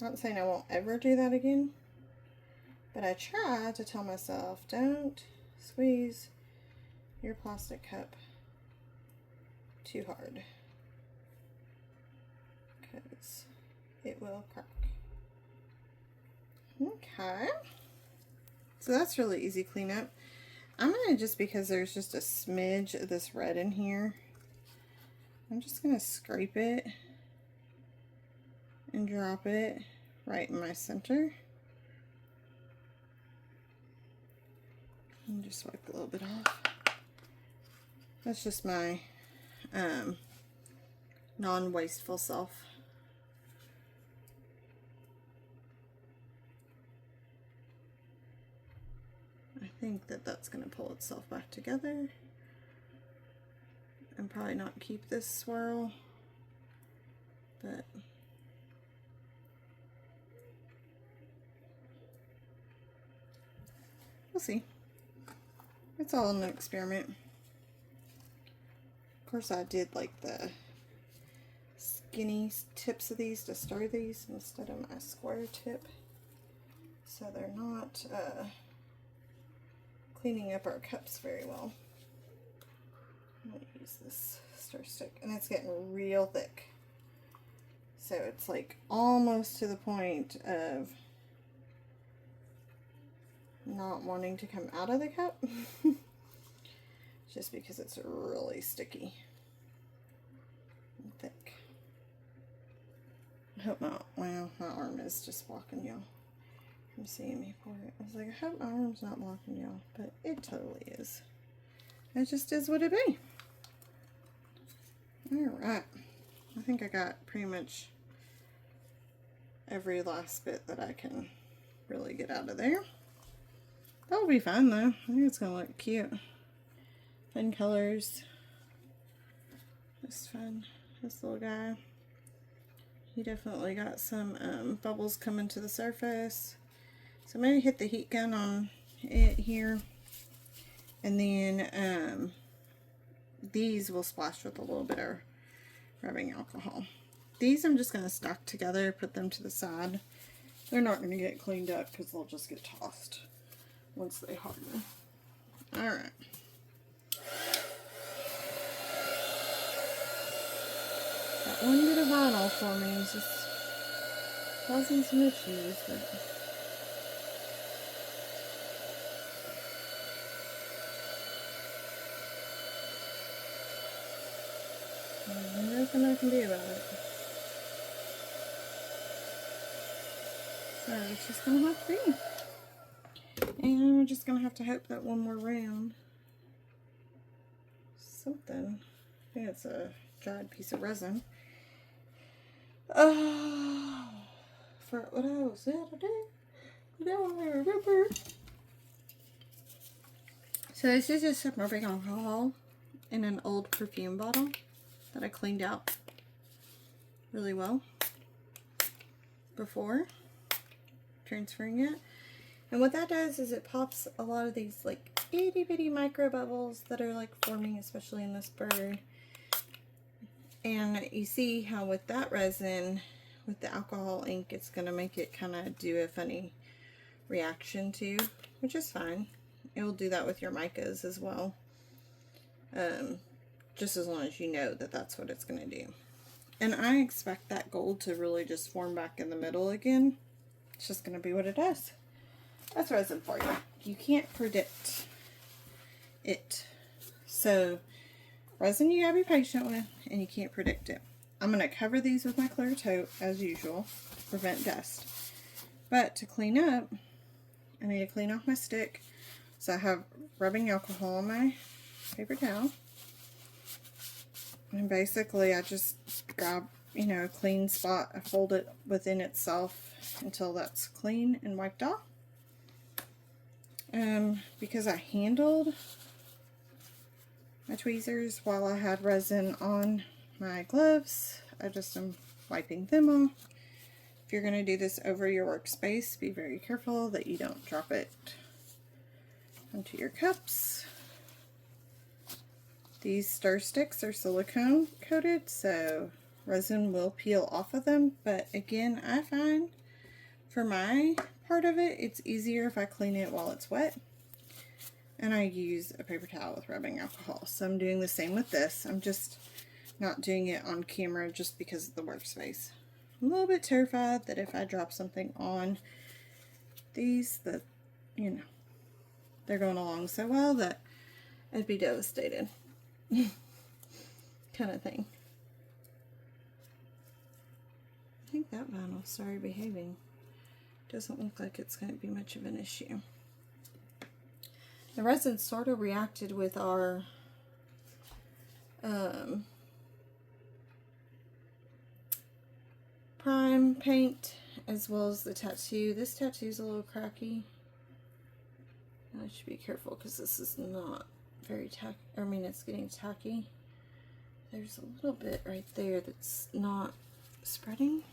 not saying I won't ever do that again, but I try to tell myself, don't squeeze your plastic cup too hard, because it will crack. Okay, So that's really easy cleanup. I'm gonna, just because there's just a smidge of this red in here, I'm just gonna scrape it and drop it right in my center. And just wipe a little bit off. That's just my non-wasteful self. I think that that's going to pull itself back together and probably not keep this swirl, but we'll see. It's all an experiment. Of course, I did like the skinny tips of these to stir these instead of my square tip, so they're not cleaning up our cups very well. I'm going to use this stir stick, and it's getting real thick. So it's like almost to the point of not wanting to come out of the cup. Just because it's really sticky and thick. I hope not. Well, my arm is just blocking y'all from seeing me pour it. I was like, I hope my arm's not blocking y'all, but it totally is. It just is what it be. Alright. I think I got pretty much every last bit that I can really get out of there. That'll be fun though. I think it's gonna look cute. Fun colors. Just fun. This little guy. He definitely got some bubbles coming to the surface. So I'm going to hit the heat gun on it here. And then these will splash with a little bit of rubbing alcohol. These I'm just going to stack together, put them to the side. They're not going to get cleaned up because they'll just get tossed once they harden. Alright. That one bit of vinyl for me is just causing some issues, but there's nothing I can do about it. So it's just gonna have to be. And we're just gonna have to hope that one more round something. I think it's a dried piece of resin. For what I was there today. Now I remember. So this is just some rubbing alcohol in an old perfume bottle that I cleaned out really well before transferring it. And what that does is it pops a lot of these like itty bitty micro bubbles that are like forming, especially in this bird. And you see how with that resin, with the alcohol ink, it's going to make it kind of do a funny reaction too, which is fine. It will do that with your micas as well. Just as long as you know that that's what it's going to do. And I expect that gold to really just form back in the middle again. It's just going to be what it does. That's resin for you. You can't predict it. So resin you gotta be patient with, and you can't predict it. I'm going to cover these with my clear tote as usual to prevent dust. But to clean up, I need to clean off my stick. So I have rubbing alcohol on my paper towel. And basically I just grab, you know, a clean spot. I fold it within itself until that's clean and wiped off. Because I handled my tweezers while I had resin on my gloves, I just am wiping them off. If you're going to do this over your workspace, be very careful that you don't drop it onto your cups. These stir sticks are silicone coated, so resin will peel off of them, but again, I find for my part of it, it's easier if I clean it while it's wet. And I use a paper towel with rubbing alcohol. So I'm doing the same with this. I'm just not doing it on camera just because of the workspace. I'm a little bit terrified that if I drop something on these, that, you know, they're going along so well that I'd be devastated. Kind of thing. I think that vinyl started behaving. Doesn't look like it's going to be much of an issue. The resin sort of reacted with our prime paint as well as the tattoo. This tattoo's a little cracky. I should be careful because this is not very tacky. I mean, it's getting tacky. There's a little bit right there that's not spreading.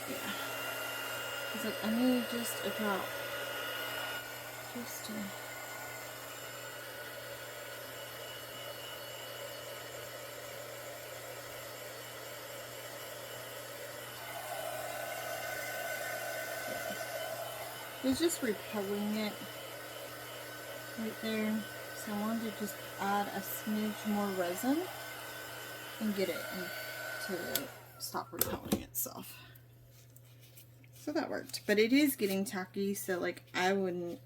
Yeah. It's like, I need just a drop. Just to... It's just repelling it right there. So I wanted to just add a smidge more resin and get it to stop repelling itself. So that worked. But it is getting tacky, so like I would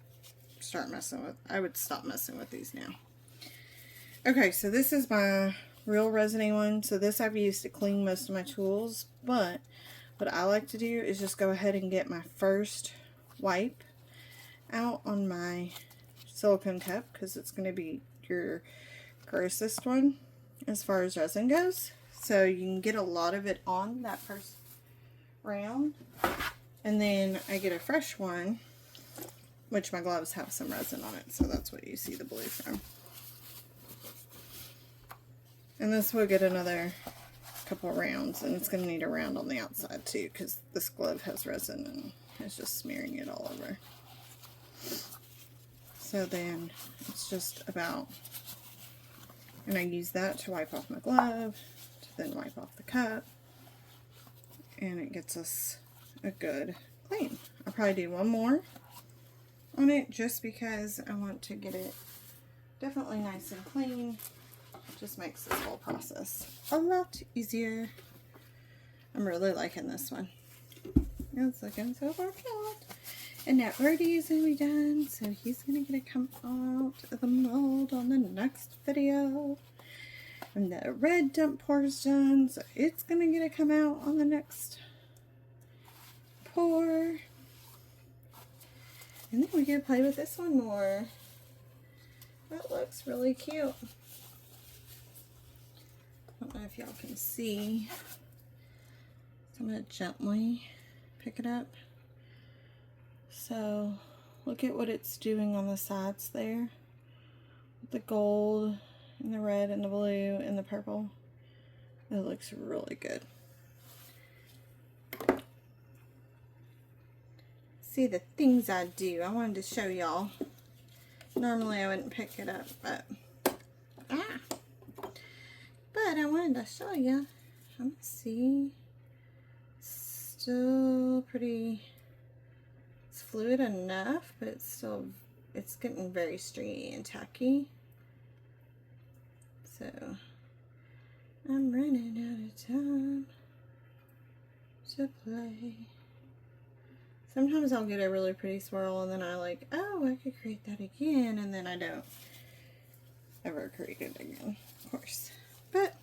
stop messing with these now. Okay, so this is my real resiny one. So this I've used to clean most of my tools, but what I like to do is just go ahead and get my first wipe out on my silicone cup, because it's going to be your grossest one as far as resin goes. So you can get a lot of it on that first round, and then I get a fresh one, which my gloves have some resin on it, so that's what you see the blue from. And this will get another couple rounds, and it's going to need a round on the outside too, because this glove has resin and it's just smearing it all over. So then it's just about, and I use that to wipe off my glove, to then wipe off the cup, and it gets us a good clean. I'll probably do one more on it just because I want to get it definitely nice and clean. It just makes this whole process a lot easier. I'm really liking this one. It's looking so far out. And now Birdie's gonna be done, so he's gonna get to come out of the mold on the next video. And the red dump pour's done, so it's gonna get to come out on the next pour. And then we can play with this one more. That looks really cute. I don't know if y'all can see. So I'm gonna gently pick it up. So look at what it's doing on the sides there. The gold and the red and the blue and the purple. It looks really good. See the things I do. I wanted to show y'all. Normally I wouldn't pick it up, but I wanted to show you. Let me see. Still pretty, it's fluid enough, but it's getting very stringy and tacky. So I'm running out of time to play. Sometimes I'll get a really pretty swirl and then I like, oh, I could create that again, and then I don't ever create it again, of course. But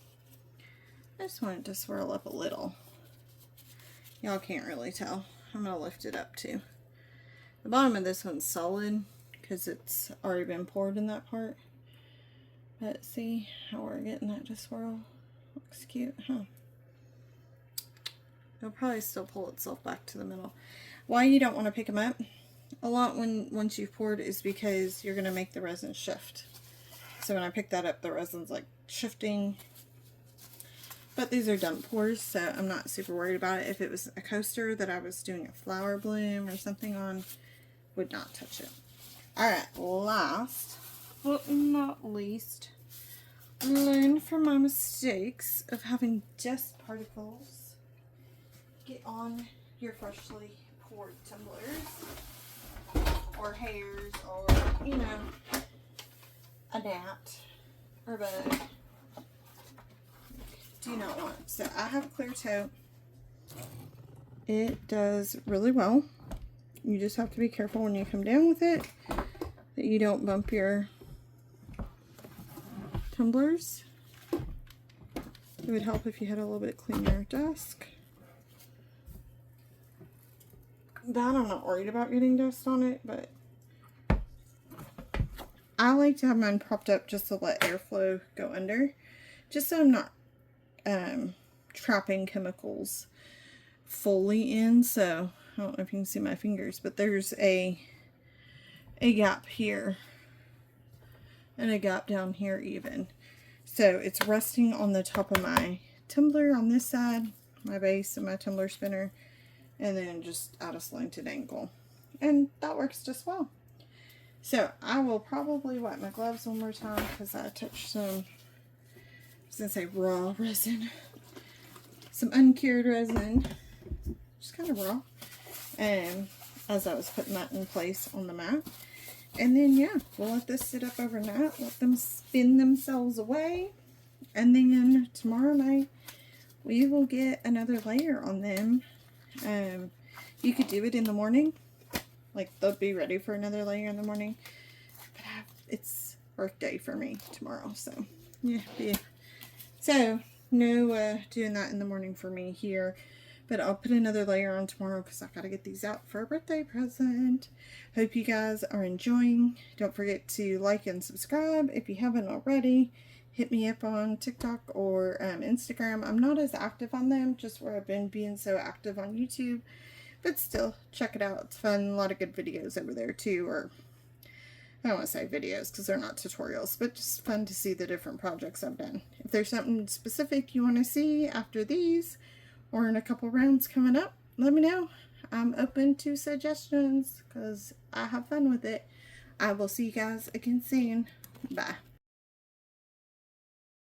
I just want it to swirl up a little. Y'all can't really tell. I'm going to lift it up too. The bottom of this one's solid because it's already been poured in that part. But see how we're getting that to swirl? Looks cute, huh? It'll probably still pull itself back to the middle. Why you don't want to pick them up a lot once you've poured is because you're going to make the resin shift. So when I pick that up, the resin's like shifting. But these are dump pours, so I'm not super worried about it. If it was a coaster that I was doing a flower bloom or something on, would not touch it. Alright, last but not least, learn from my mistakes of having dust particles get on your freshly poured tumblers, or hairs, or, you know, a gnat or bug. Do not want. So I have clear tote. It does really well. You just have to be careful when you come down with it that you don't bump your tumblers. It would help if you had a little bit cleaner desk. That I'm not worried about getting dust on it, but I like to have mine propped up just to let airflow go under, just so I'm not trapping chemicals fully in. So I don't know if you can see my fingers, but there's a gap here and a gap down here even. So it's resting on the top of my tumbler on this side, my base and my tumbler spinner, and then just at a slanted angle. And that works just well. So I will probably wipe my gloves one more time because I touched some, I was going to say raw resin, some uncured resin, just kind of raw, and as I was putting that in place on the mat. And then yeah, we'll let this sit up overnight, let them spin themselves away, and then tomorrow night we will get another layer on them. You could do it in the morning, like they'll be ready for another layer in the morning, but it's birthday for me tomorrow, so yeah. So no doing that in the morning for me here, but I'll put another layer on tomorrow because I gotta get these out for a birthday present. Hope you guys are enjoying. Don't forget to like and subscribe if you haven't already. Hit me up on TikTok or Instagram. I'm not as active on them, just where I've been being so active on YouTube. But still, check it out. It's fun. A lot of good videos over there too. Or, I don't want to say videos because they're not tutorials, but just fun to see the different projects I've done. If there's something specific you want to see after these or in a couple rounds coming up, let me know. I'm open to suggestions because I have fun with it. I will see you guys again soon. Bye.